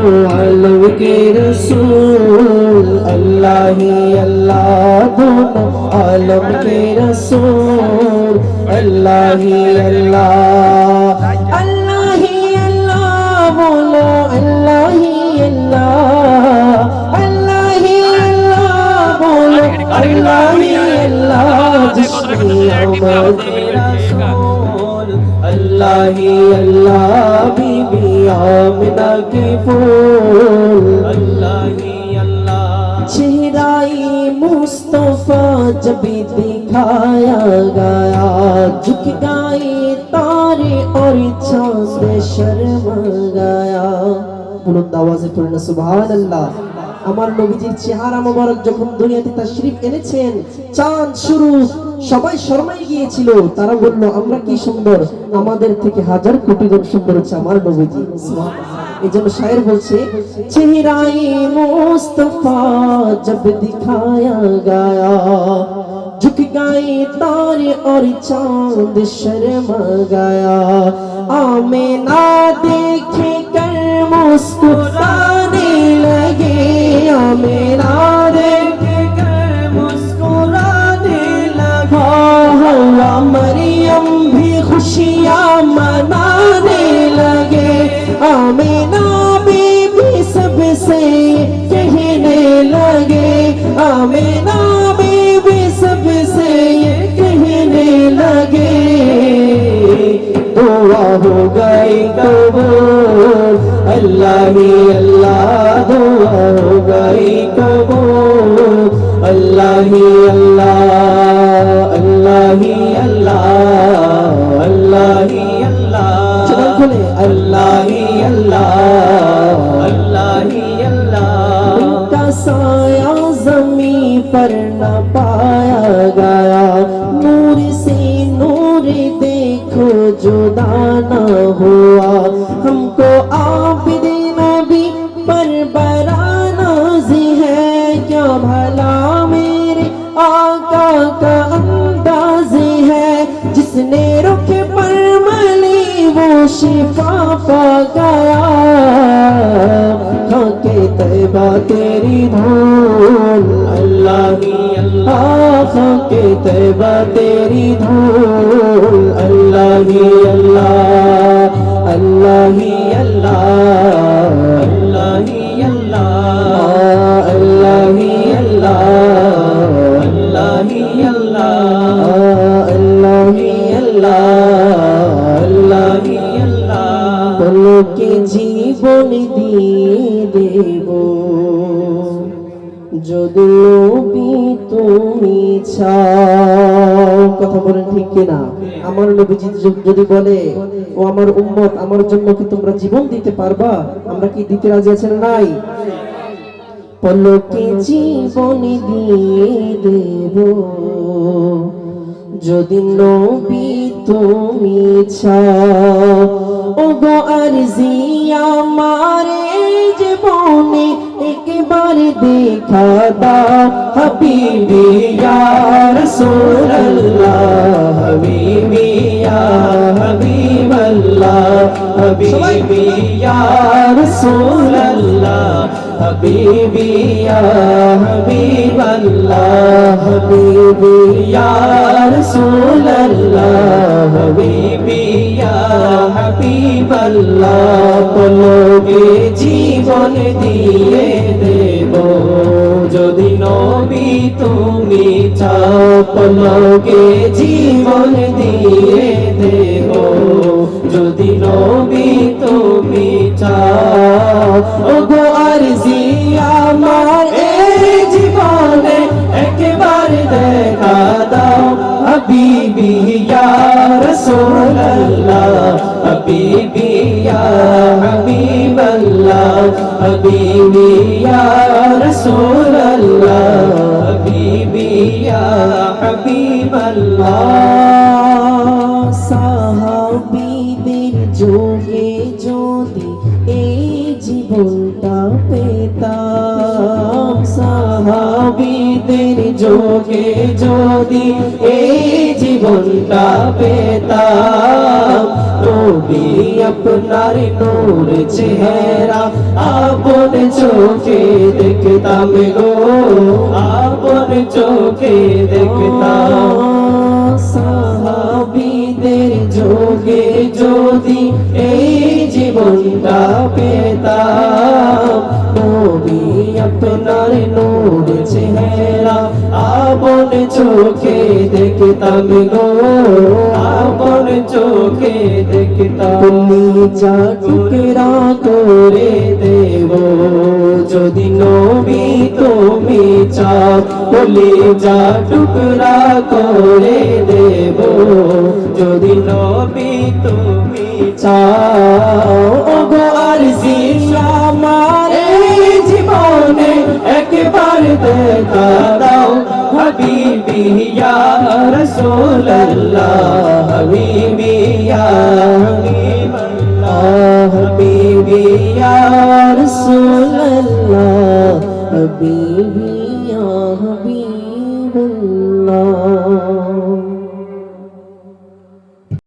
आलम के रसूल अल्लाह ही अल्लाह दोनों आलम के रसूल अल्लाह ही अल्लाह अल्लाह ही अल्लाह बोलो अल्लाह ही अल्लाह अल्लाह ही अल्लाह बोलो अल्लाह ही अल्लाह जिसकी आमद रसूल अल्लाह ही अल्लाह बीबी आमिना की फूल अल्लाह ही अल्लाह चेहराए मुस्तफा जब दिखाया गया झुक गए तारे और चांद शर्मा गया बुलंद आवाज़े पढ़ना सुभान अल्लाह আমার নবীজির চেহারা মোবারক যখন দুনিয়াতে তাশরীফ এনেছেন চাঁদ শুরু সবাই শর্মাই গিয়েছিল তারা বলল আমরা কি সুন্দর আমাদের থেকে হাজার কোটি গুণ সুন্দর হচ্ছে আমার নবীজি সুবহানাল্লাহ এজন্য শায়ের বলছে চেহারায়ে মুস্তাফা जब दिखाया गया झुक गए तारे और चांद शर्मा गया आमिना देखे कर मुस्कुराने लगे आमिना देखे कर मुस्कुराने लगा हवा मरियम भी खुशियां मनाने लगे आमिना बीबी सबसे कहने लगे आमिना बीबी सबसे कहने लगे दुआ हो गई कबूल अल्लाह ही अल्लाह दुआ हो गई कबूल अल्लाह ही अल्लाह अल्लाह ही अल्लाह अल्लाह ही अल्लाह चलो बोले अल्लाह ही अल्लाह अल्लाह ही अल्लाह उनका साया ज़मीन पर न पाया गया नूर से नूर देखो जुदा न हुआ हमको आबिद नबी पर बड़ा नाज़ी है क्या भला मेरे आका का अंदाज़ी है जिसने रुख पर मली वो शिफा पा गया खाके तैबा तेरी धूल अल्लाह ही अल्लाह खाके तैबा तेरी धूल अल्लाह ही अल्लाह अल्लाह ही अल्लाह अल्लाह ही अल्लाह अल्लाह ही अल्लाह अल्लाह ही अल्लाह अल्लाह ही अल्लाह अल्लाह ही अल्लाह बोलो के जीवन दिए देबो যদি নবী তুমি চাও কথা বলেন ঠিক কিনা আমার নবীজি যদি বলে ও আমার উম্মত আমার জন্য কি তোমরা জীবন দিতে পারবা আমরা কি দিতে রাজি আছি না নাই পলকে জীবন দিয়ে দেব যদি নবী তুমি চাও ও গো আরজি আমারে জীবনে একবার দেখা দাও হাবিবি ইয়া রাসূলুল্লাহ হাবিবি ইয়া হাবিবাল্লাহ হাবিবি ইয়া রাসূলুল্লাহ হাবিবি ইয়া হাবিবাল্লাহ হাবিবি ইয়া রাসূলুল্লাহ হাবিবি ইয়া হাবিবাল্লাহ পলকে জীবন দিয়ে দেব যদি নবী তুমি চাও পলকে জীবন দিয়ে দেব যদি নবী তুমি চাও ও গো আরজি আমার এই জীবনে একবার দেখা দাও হাবিবি ইয়া রাসূলুল্লাহ হাবিবি ইয়া হাবিবাল্লাহ হাবিবি ইয়া রাসূলুল্লাহ হাবিবি ইয়া হাবিবাল্লাহ সাহাবীদের যুগে যদি এই জীবনটা পেতাম সাহাবীদের যুগে যদি এই জীবনটা পেতাম নবী আপনার নূর চেহারা আপন চোখে দেখতাম গো, আপন চোখে দেখতাম। সাহাবীদের যোগে যদি এই জীবনটা পেতাম, নবী আপনার নূর চেহারা আপন চোখে দেখতাম গো, আপন চোখে দেখতাম। কলিজা টুকরা করে দেব যদি নবী তুমি চাও, কলিজা টুকরা করে দেব যদি নবী তুমি চাও। ওগো আরজি আমার এই জীবনে একবার দেখা দাও, হাবিবি ইয়া রাসূলুল্লাহ, হাবিবি ইয়া হাবিবাল্লাহ, হাবিবি ইয়া রাসূলুল্লাহ, হাবিবি ইয়া হাবিবাল্লাহ।